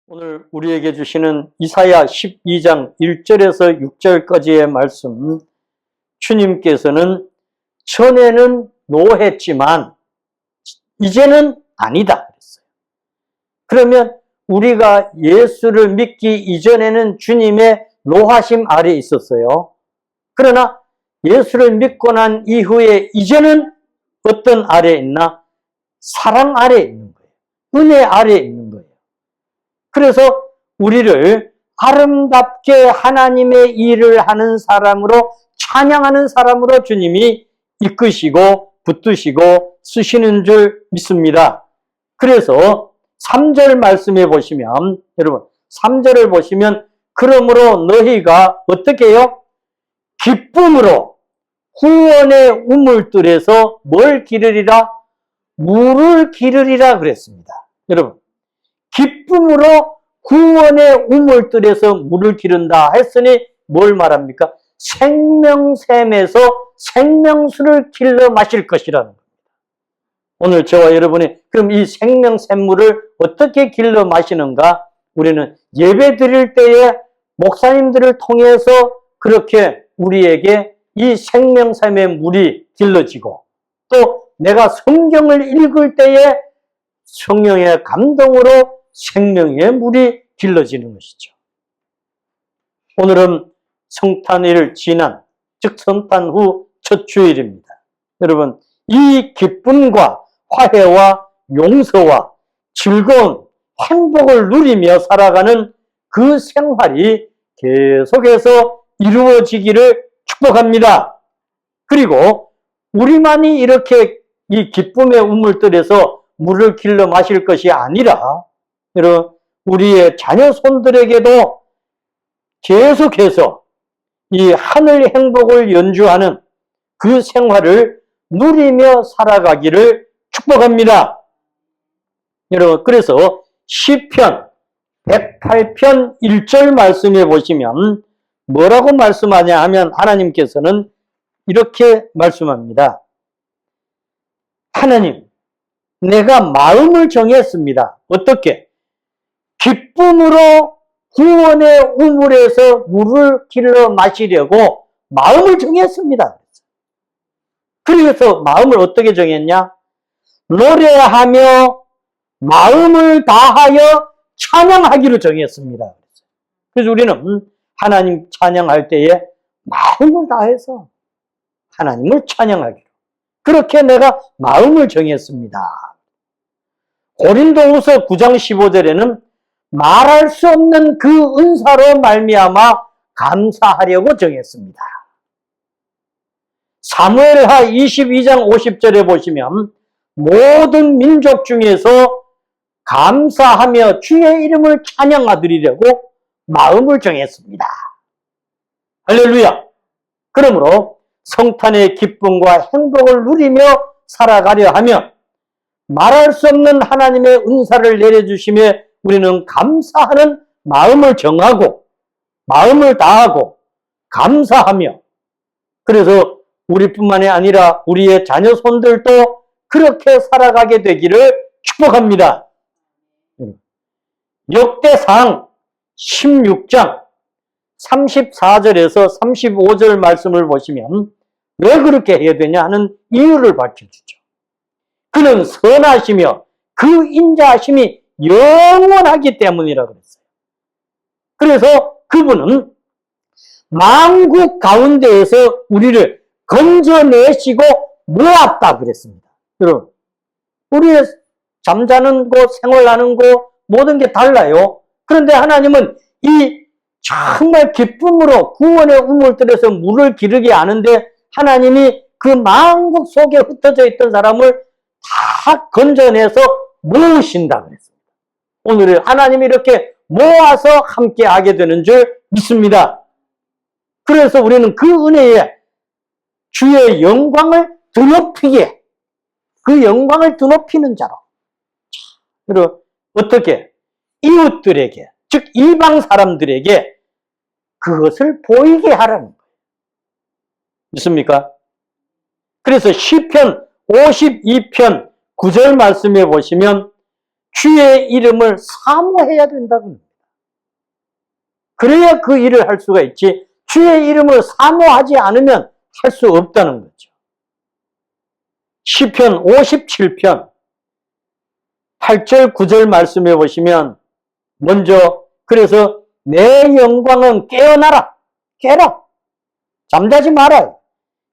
오늘 우리에게 주시는 이사야 12장 1절에서 6절까지의 말씀, 주님께서는 전에는 노했지만 이제는 아니다 그랬어요. 그러면 우리가 예수를 믿기 이전에는 주님의 노하심 아래에 있었어요. 그러나 예수를 믿고 난 이후에 이제는 어떤 아래에 있나? 사랑 아래에 있는 거예요. 은혜 아래에 있는 거예요. 그래서 우리를 아름답게 하나님의 일을 하는 사람으로, 찬양하는 사람으로 주님이 이끄시고 붙드시고 쓰시는 줄 믿습니다. 그래서 3절 말씀해 보시면, 여러분 3절을 보시면, 그러므로 너희가 어떻게 해요? 기쁨으로 후원의 우물들에서 뭘 기르리라? 물을 기르리라 그랬습니다. 여러분, 기쁨으로 구원의 우물들에서 물을 기른다 했으니 뭘 말합니까? 생명샘에서 생명수를 길러 마실 것이라는 겁니다. 오늘 저와 여러분이 그럼 이 생명샘물을 어떻게 길러 마시는가? 우리는 예배 드릴 때에 목사님들을 통해서 그렇게 우리에게 이 생명샘의 물이 길러지고, 또 내가 성경을 읽을 때에 성령의 감동으로 생명의 물이 길러지는 것이죠. 오늘은 성탄일 지난, 즉 성탄 후 첫 주일입니다. 여러분, 이 기쁨과 화해와 용서와 즐거운 행복을 누리며 살아가는 그 생활이 계속해서 이루어지기를 축복합니다. 그리고 우리만이 이렇게 이 기쁨의 우물들에서 물을 길러 마실 것이 아니라, 여러분, 우리의 자녀 손들에게도 계속해서 이 하늘 행복을 연주하는 그 생활을 누리며 살아가기를 축복합니다. 여러분, 그래서 시편 108편 1절 말씀해 보시면 뭐라고 말씀하냐 하면, 하나님께서는 이렇게 말씀합니다. 하나님, 내가 마음을 정했습니다. 어떻게? 기쁨으로 구원의 우물에서 물을 길러 마시려고 마음을 정했습니다. 그래서 마음을 어떻게 정했냐? 노래하며 마음을 다하여 찬양하기로 정했습니다. 그래서 우리는 하나님 찬양할 때에 마음을 다해서 하나님을 찬양하기로, 그렇게 내가 마음을 정했습니다. 고린도후서 9장 15절에는 말할 수 없는 그 은사로 말미암아 감사하려고 정했습니다. 사무엘하 22장 50절에 보시면 모든 민족 중에서 감사하며 주의 이름을 찬양하드리려고 마음을 정했습니다. 할렐루야! 그러므로 성탄의 기쁨과 행복을 누리며 살아가려 하면 말할 수 없는 하나님의 은사를 내려주심에 우리는 감사하는 마음을 정하고 마음을 다하고 감사하며, 그래서 우리뿐만이 아니라 우리의 자녀 손들도 그렇게 살아가게 되기를 축복합니다. 역대상 16장 34절에서 35절 말씀을 보시면 왜 그렇게 해야 되냐 하는 이유를 밝혀주죠. 그는 선하시며 그 인자하심이 영원하기 때문이라고 그랬어요. 그래서 그분은 만국 가운데에서 우리를 건져내시고 모았다 그랬습니다. 여러분, 우리의 잠자는 곳, 생활하는 곳, 모든 게 달라요. 그런데 하나님은 이 정말 기쁨으로 구원의 우물들에서 물을 기르게 하는데, 하나님이 그 만국 속에 흩어져 있던 사람을 다 건져내서 모으신다 그랬습니다. 오늘은 하나님이 이렇게 모아서 함께 하게 되는 줄 믿습니다. 그래서 우리는 그 은혜에 주의 영광을 드높이게, 그 영광을 드높이는 자로, 그리고 어떻게? 이웃들에게, 즉 이방 사람들에게 그것을 보이게 하라는 거예요. 믿습니까? 그래서 시편 52편 9절 말씀해 보시면 주의 이름을 사모해야 된다고 합니다. 그래야 그 일을 할 수가 있지, 주의 이름을 사모하지 않으면 할 수 없다는 거죠. 시편 57편 8절 9절 말씀해 보시면, 먼저 그래서 내 영광은 깨어나라, 깨라, 잠자지 마라,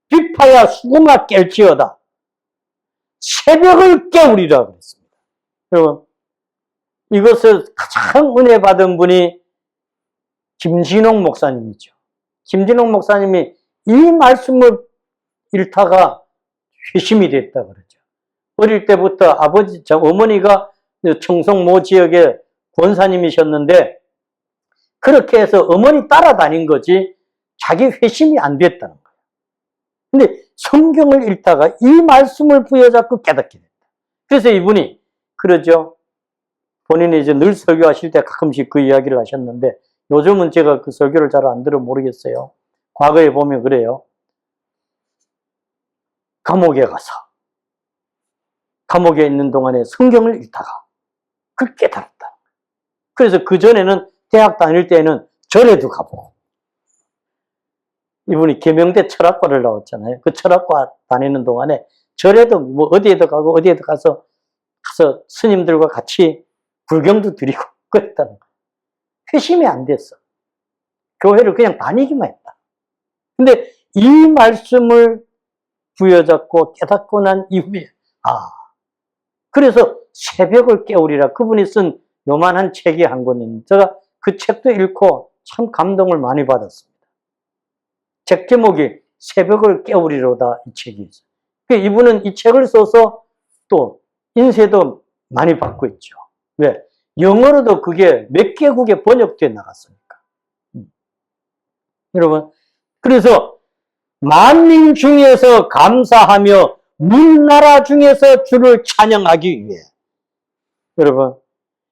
비파야 수구마 깰지어다, 새벽을 깨우리라 그랬습니다. 여러분, 이것을 가장 은혜 받은 분이 김진홍 목사님이죠. 김진홍 목사님이 이 말씀을 읽다가 회심이 됐다 그러죠. 어릴 때부터 어머니가 청송 모 지역의 권사님이셨는데, 그렇게 해서 어머니 따라다닌 거지 자기 회심이 안 됐다는 거예요. 근데 성경을 읽다가 이 말씀을 부여잡고 깨닫게 됐다. 그래서 이분이 그러죠. 본인이 이제 늘 설교하실 때 가끔씩 그 이야기를 하셨는데, 요즘은 제가 그 설교를 잘 안 들어 모르겠어요. 과거에 보면 그래요. 감옥에 가서, 감옥에 있는 동안에 성경을 읽다가 그걸 깨달았다. 그래서 그 전에는 대학 다닐 때는 절에도 가보고, 이분이 계명대 철학과를 나왔잖아요. 그 철학과 다니는 동안에 절에도 뭐 어디에도 가고 어디에도 가서 스님들과 같이 불경도 드리고 그랬다는 거예요. 회심이 안 됐어. 교회를 그냥 다니기만 했다. 근데 이 말씀을 부여잡고 깨닫고 난 이후에, 그래서 새벽을 깨우리라, 그분이 쓴 요만한 책이 한 권입니다. 제가 그 책도 읽고 참 감동을 많이 받았습니다. 책 제목이 새벽을 깨우리로다, 이 책이 있어요. 이분은 이 책을 써서 또 인쇄도 많이 받고 있죠. 왜? 영어로도 그게 몇 개국에 번역돼 나갔으니까. 여러분, 그래서 만민 중에서 감사하며 문나라 중에서 주를 찬양하기 위해, 여러분,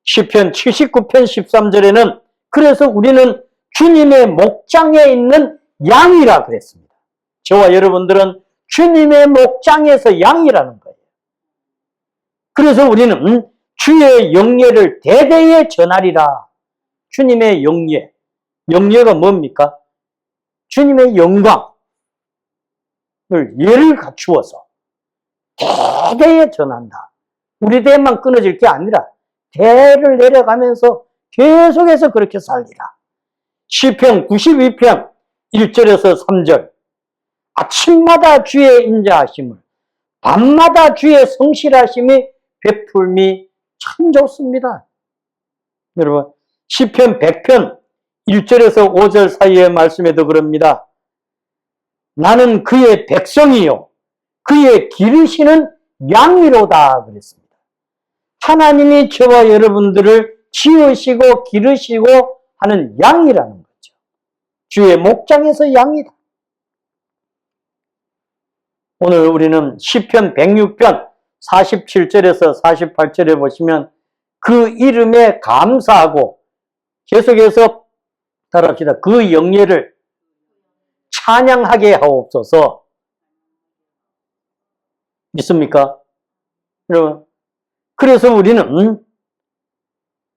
시편 79편 13절에는 그래서 우리는 주님의 목장에 있는 양이라 그랬습니다. 저와 여러분들은 주님의 목장에서 양이라는 거예요. 그래서 우리는 주의 영예를 대대에 전하리라. 주님의 영예. 영예가 뭡니까? 주님의 영광을, 예를 갖추어서 대대에 전한다. 우리 대만 끊어질 게 아니라 대를 내려가면서 계속해서 그렇게 살리라. 시편 92편 1절에서 3절. 아침마다 주의 인자하심을, 밤마다 주의 성실하심이 베풀미 참 좋습니다. 여러분, 시편 100편 1절에서 5절 사이의 말씀에도 그럽니다. 나는 그의 백성이요 그의 기르시는 양이로다 그랬습니다. 하나님이 저와 여러분들을 지으시고 기르시고 하는 양이라는 거죠. 주의 목장에서 양이다. 오늘 우리는 시편 106편 47절에서 48절에 보시면 그 이름에 감사하고, 계속해서 따라합시다. 그 영예를 찬양하게 하옵소서. 믿습니까? 여러분, 그래서 우리는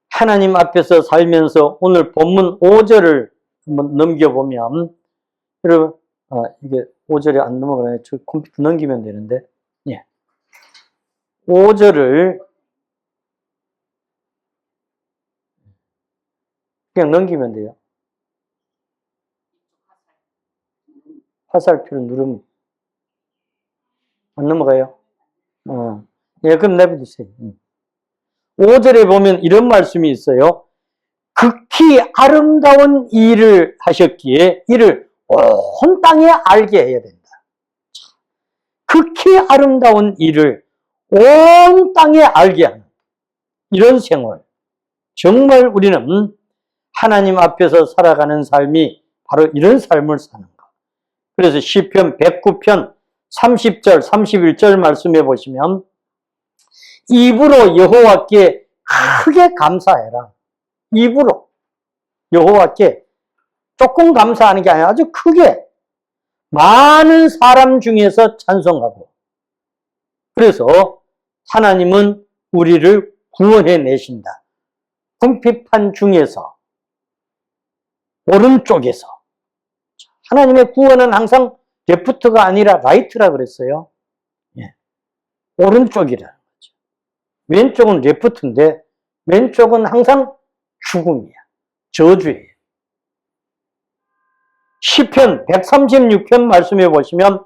하나님 앞에서 살면서 오늘 본문 5절을 한번 넘겨보면, 여러분, 이게 5절에 안 넘어가나요? 저 컴퓨터 넘기면 되는데, 예. 5절을 그냥 넘기면 돼요. 화살표를 누르면 안 넘어가요? 예, 그럼 내버려두세요. 5절에 보면 이런 말씀이 있어요. 극히 아름다운 일을 하셨기에 이를 온 땅에 알게 해야 된다. 극히 아름다운 일을 온 땅에 알게 하는 이런 생활. 정말 우리는 하나님 앞에서 살아가는 삶이 바로 이런 삶을 사는 것. 그래서 시편 109편 30절 31절 말씀해 보시면, 입으로 여호와께 크게 감사해라. 입으로 여호와께 조금 감사하는 게 아니라 아주 크게 많은 사람 중에서 찬송하고, 그래서 하나님은 우리를 구원해 내신다. 궁핍한 중에서, 오른쪽에서. 하나님의 구원은 항상 레프트가 아니라 라이트라 그랬어요. 예. 오른쪽이라는 거죠. 왼쪽은 레프트인데 왼쪽은 항상 죽음이야. 저주예요. 시편 136편 말씀해 보시면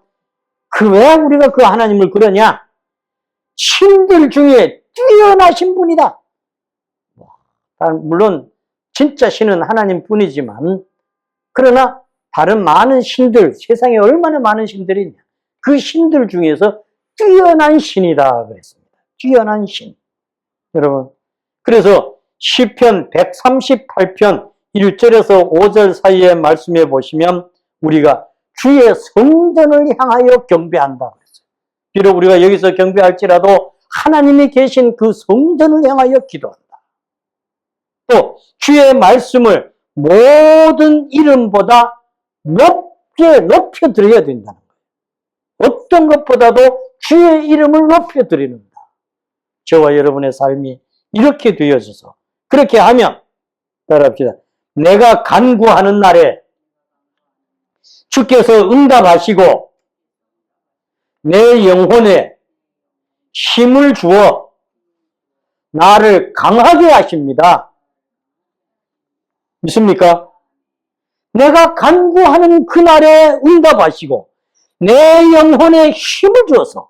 왜 우리가 그 하나님을 그러냐? 신들 중에 뛰어나신 분이다. 물론 진짜 신은 하나님 뿐이지만 그러나 다른 많은 신들, 세상에 얼마나 많은 신들이 있냐. 그 신들 중에서 뛰어난 신이다 그랬습니다. 뛰어난 신. 여러분, 그래서 시편 138편 1절에서 5절 사이에 말씀해 보시면 우리가 주의 성전을 향하여 경배한다 그랬어요. 비록 우리가 여기서 경배할지라도 하나님이 계신 그 성전을 향하여 기도한다. 또 주의 말씀을 모든 이름보다 높여드려야 된다는 거예요. 어떤 것보다도 주의 이름을 높여드리는다. 저와 여러분의 삶이 이렇게 되어져서 그렇게 하면 따라합시다. 내가 간구하는 날에 주께서 응답하시고 내 영혼에 힘을 주어 나를 강하게 하십니다. 믿습니까? 내가 간구하는 그날에 응답하시고 내 영혼에 힘을 주어서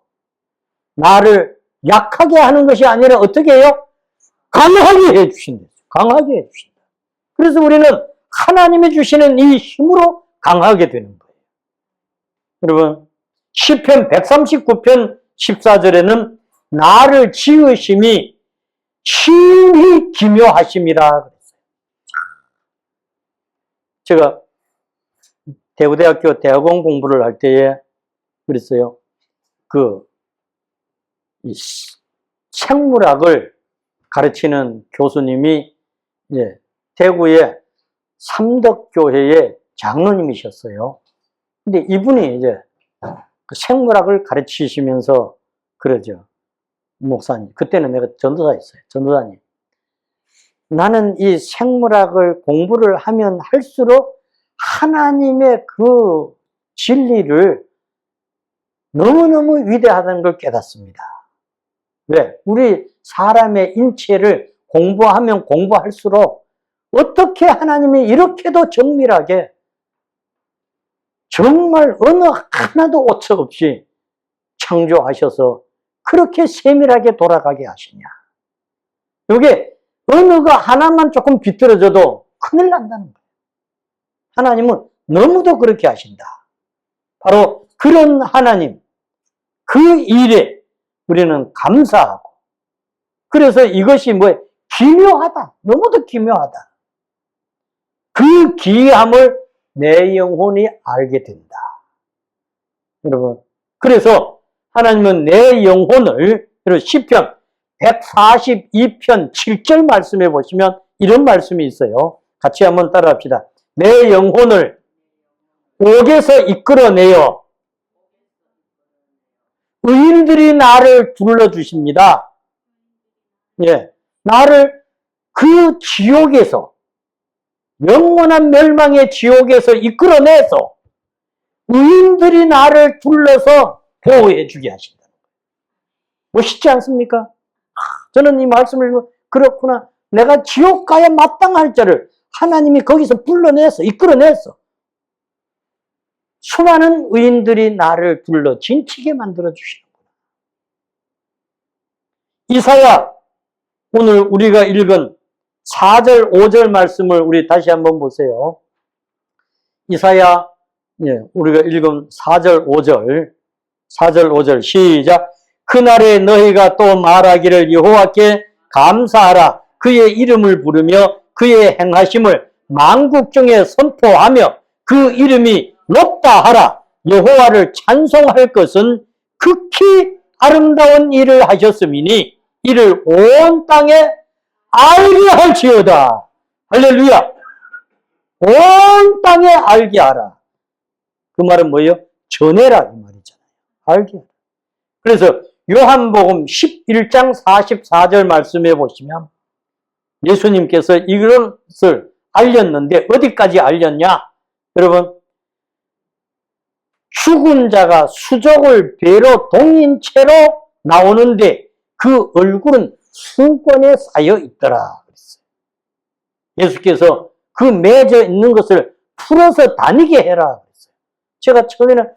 나를 약하게 하는 것이 아니라 어떻게 해요? 강하게 해주신다. 강하게 해주신다. 그래서 우리는 하나님이 주시는 이 힘으로 강하게 되는 거예요. 여러분, 시편 139편 14절에는 나를 지으심이 심히 기묘하심이라 그랬어요. 제가 대구대학교 대학원 공부를 할 때에 그랬어요. 이 생물학을 가르치는 교수님이 대구의 삼덕교회의 장로님이셨어요. 근데 이분이 그 생물학을 가르치시면서 그러죠. 목사님, 그때는 내가 전도사였어요. 전도사님. 나는 이 생물학을 공부를 하면 할수록 하나님의 그 진리를 너무너무 위대하다는 걸 깨닫습니다. 왜? 우리 사람의 인체를 공부하면 공부할수록 어떻게 하나님이 이렇게도 정밀하게 정말 어느 하나도 오차 없이 창조하셔서 그렇게 세밀하게 돌아가게 하시냐. 이게 어느 거 하나만 조금 비틀어져도 큰일 난다는 거예요. 하나님은 너무도 그렇게 하신다. 바로 그런 하나님, 그 일에 우리는 감사하고 그래서 이것이 기묘하다. 너무도 기묘하다. 그 기이함을 내 영혼이 알게 된다. 여러분, 그래서 하나님은 내 영혼을 시편 142편 7절 말씀해 보시면 이런 말씀이 있어요. 같이 한번 따라합시다. 내 영혼을 옥에서 이끌어내어 의인들이 나를 둘러주십니다. 예, 나를 그 지옥에서 영원한 멸망의 지옥에서 이끌어내서 의인들이 나를 둘러서 보호해 주게 하신다. 멋있지 않습니까? 저는 이 말씀을 그렇구나. 내가 지옥 가야 마땅할 자를 하나님이 거기서 불러내서 이끌어내서 수많은 의인들이 나를 둘러 진치게 만들어 주시는구나. 이사야 오늘 우리가 읽은 4절 5절 말씀을 우리 다시 한번 보세요. 이사야 우리가 읽은 4절 5절 5절 시작. 그날에 너희가 또 말하기를 여호와께 감사하라. 그의 이름을 부르며 그의 행하심을 만국 중에 선포하며 그 이름이 높다 하라. 여호와를 찬송할 것은 극히 아름다운 일을 하셨음이니 이를 온 땅에 알게 할지어다. 할렐루야. 온 땅에 알게 하라. 그 말은 뭐예요? 전해라 이 말이잖아요. 알게 하라. 그래서 요한복음 11장 44절 말씀해 보시면 예수님께서 이것을 알렸는데 어디까지 알렸냐? 여러분, 죽은 자가 수족을 배로 동인 채로 나오는데 그 얼굴은 수건에 쌓여 있더라. 예수께서 그 맺어 있는 것을 풀어서 다니게 해라. 제가 처음에는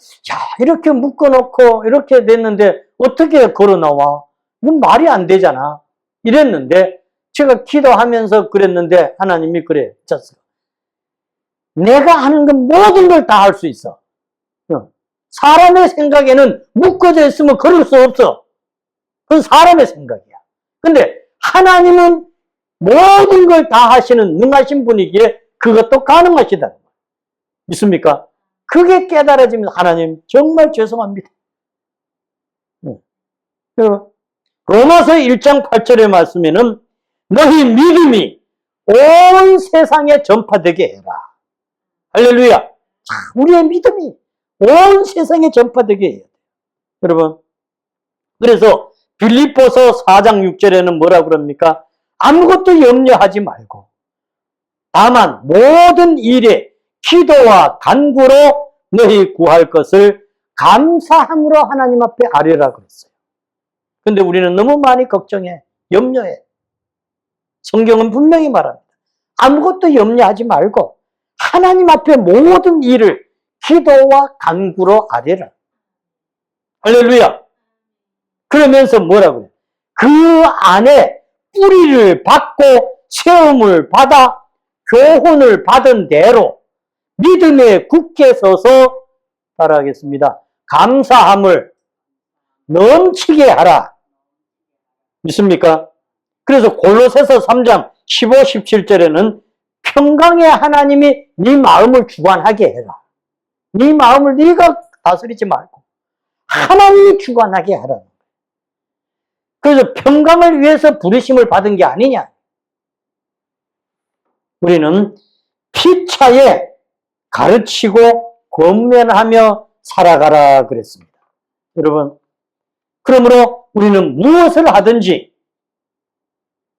이렇게 묶어놓고 이렇게 됐는데 어떻게 걸어 나와? 이건 말이 안 되잖아. 이랬는데 제가 기도하면서 그랬는데 하나님이 그래. 내가 하는 건 모든 걸 다 할 수 있어. 사람의 생각에는 묶어져 있으면 걸을 수 없어. 그건 사람의 생각이야. 근데 하나님은 모든 걸 다 하시는 능하신 분이기에 그것도 가능하시다. 믿습니까? 그게 깨달아지면 하나님 정말 죄송합니다. 로마서 1장 8절의 말씀에는 너희 믿음이 온 세상에 전파되게 해라. 할렐루야. 우리의 믿음이 온 세상에 전파되게 해야 돼요. 여러분, 그래서 빌립보서 4장 6절에는 뭐라 그럽니까? 아무것도 염려하지 말고 다만 모든 일에 기도와 간구로 너희 구할 것을 감사함으로 하나님 앞에 아뢰라 그랬어요. 근데 우리는 너무 많이 걱정해, 염려해. 성경은 분명히 말합니다. 아무것도 염려하지 말고 하나님 앞에 모든 일을 기도와 간구로 아뢰라. 할렐루야. 그러면서 뭐라고 해요? 그 안에 뿌리를 받고 세움을 받아 교훈을 받은 대로 믿음에 굳게 서서 따라하겠습니다. 감사함을 넘치게 하라. 믿습니까? 그래서 골로새서 3장 15, 17절에는 평강의 하나님이 네 마음을 주관하게 해라. 네 마음을 네가 다스리지 말고 하나님이 주관하게 하라. 그래서 평강을 위해서 부르심을 받은 게 아니냐. 우리는 피차에 가르치고 권면하며 살아가라 그랬습니다. 여러분, 그러므로 우리는 무엇을 하든지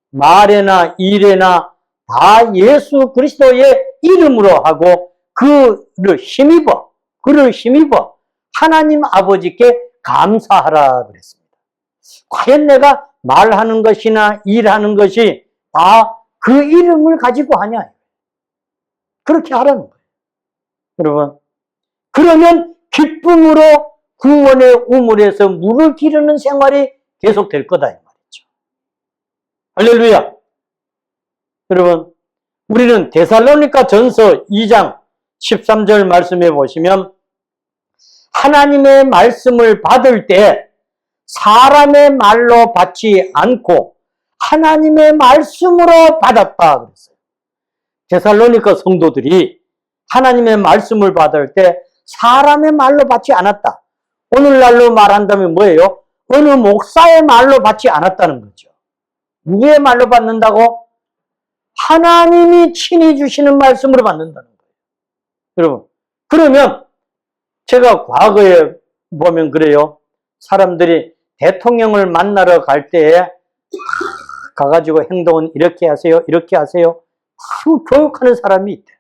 말에나 일에나 다 예수 그리스도의 이름으로 하고 그를 힘입어 하나님 아버지께 감사하라 그랬습니다. 과연 내가 말하는 것이나 일하는 것이 다 그 이름을 가지고 하냐? 그렇게 하라는 거예요. 여러분, 그러면 기쁨으로 구원의 우물에서 물을 기르는 생활이 계속될 거다 이 말이죠. 할렐루야. 여러분, 우리는 데살로니가 전서 2장 13절 말씀해 보시면 하나님의 말씀을 받을 때 사람의 말로 받지 않고 하나님의 말씀으로 받았다 그랬어요. 데살로니가 성도들이 하나님의 말씀을 받을 때 사람의 말로 받지 않았다. 오늘날로 말한다면 뭐예요? 어느 목사의 말로 받지 않았다는 거죠. 누구의 말로 받는다고? 하나님이 친히 주시는 말씀으로 받는다는 거예요. 여러분, 그러면 제가 과거에 보면 그래요. 사람들이 대통령을 만나러 갈 때에 가가지고 행동은 이렇게 하세요, 이렇게 하세요. 바로 교육하는 사람이 있대.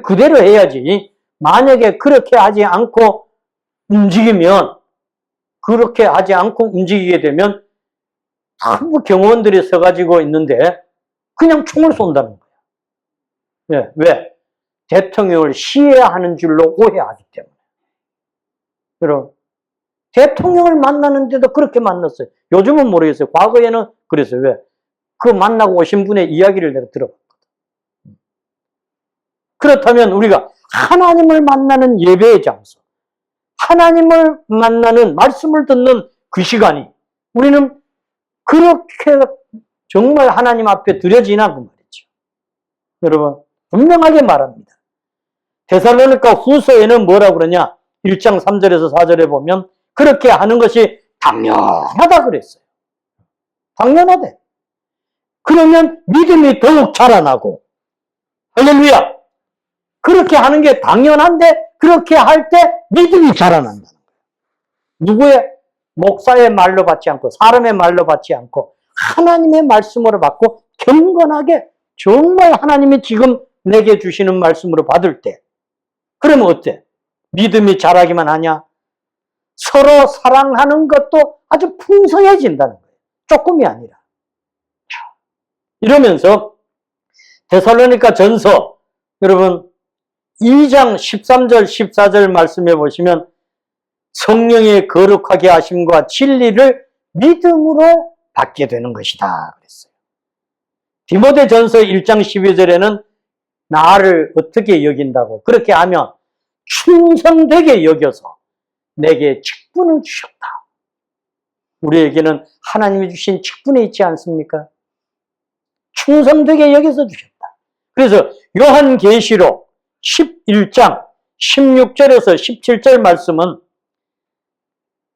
그대로 해야지. 만약에 그렇게 하지 않고 움직이게 되면 전부 경호원들이 서가지고 있는데 그냥 총을 쏜다는 거야. 네, 왜? 대통령을 시해하는 줄로 오해하기 때문에. 여러분, 대통령을 만나는데도 그렇게 만났어요. 요즘은 모르겠어요. 과거에는 그랬어요. 왜? 그 만나고 오신 분의 이야기를 내가 들어봤거든. 그렇다면 우리가 하나님을 만나는 예배의 장소, 하나님을 만나는 말씀을 듣는 그 시간이 우리는 그렇게 정말 하나님 앞에 드려지나 그 말이죠. 여러분, 분명하게 말합니다. 데살로니가 후서에는 뭐라고 그러냐? 1장 3절에서 4절에 보면 그렇게 하는 것이 당연하다 그랬어요. 당연하대. 그러면 믿음이 더욱 자라나고, 할렐루야! 그렇게 하는 게 당연한데 그렇게 할 때 믿음이 자라난다는 거예요. 누구의? 목사의 말로 받지 않고 사람의 말로 받지 않고 하나님의 말씀으로 받고 경건하게 정말 하나님이 지금 내게 주시는 말씀으로 받을 때 그러면 어때? 믿음이 자라기만 하냐? 서로 사랑하는 것도 아주 풍성해진다는 거예요. 조금이 아니라. 이러면서 데살로니가 전서 여러분 2장 13절 14절 말씀해 보시면 성령의 거룩하게 하심과 진리를 믿음으로 받게 되는 것이다 그랬어요. 디모데 전서 1장 12절에는 나를 어떻게 여긴다고 그렇게 하면 충성되게 여겨서 내게 직분을 주셨다. 우리에게는 하나님이 주신 직분이 있지 않습니까? 충성되게 여겨서 주셨다. 그래서 요한계시록 11장 16절에서 17절 말씀은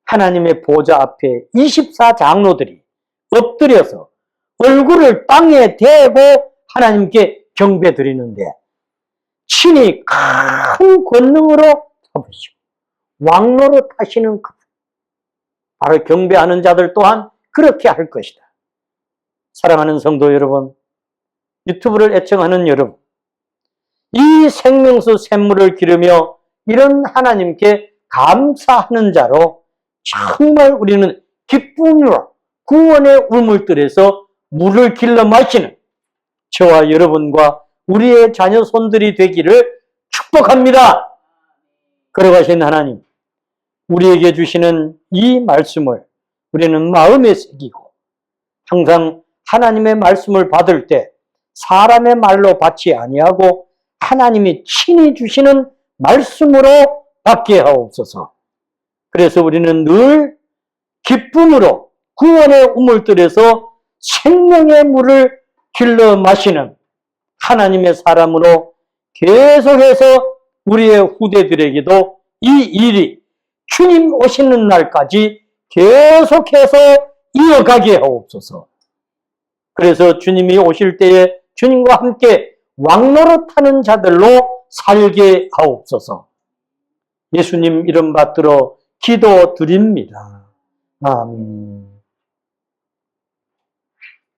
하나님의 보좌 앞에 24장로들이 엎드려서 얼굴을 땅에 대고 하나님께 경배 드리는데 친히 큰 권능으로 잡으시고 왕로로 타시는 것. 바로 경배하는 자들 또한 그렇게 할 것이다. 사랑하는 성도 여러분, 유튜브를 애청하는 여러분, 이 생명수 샘물을 기르며 이런 하나님께 감사하는 자로 정말 우리는 기쁨으로 구원의 우물들에서 물을 길러 마시는 저와 여러분과 우리의 자녀 손들이 되기를 축복합니다. 걸어가신 하나님, 우리에게 주시는 이 말씀을 우리는 마음에 새기고 항상 하나님의 말씀을 받을 때 사람의 말로 받지 아니하고 하나님이 친히 주시는 말씀으로 받게 하옵소서. 그래서 우리는 늘 기쁨으로 구원의 우물들에서 생명의 물을 길러 마시는 하나님의 사람으로 계속해서 우리의 후대들에게도 이 일이 주님 오시는 날까지 계속해서 이어가게 하옵소서. 그래서 주님이 오실 때에 주님과 함께 왕노릇 하는 자들로 살게 하옵소서. 예수님 이름 받들어 기도드립니다. 아멘.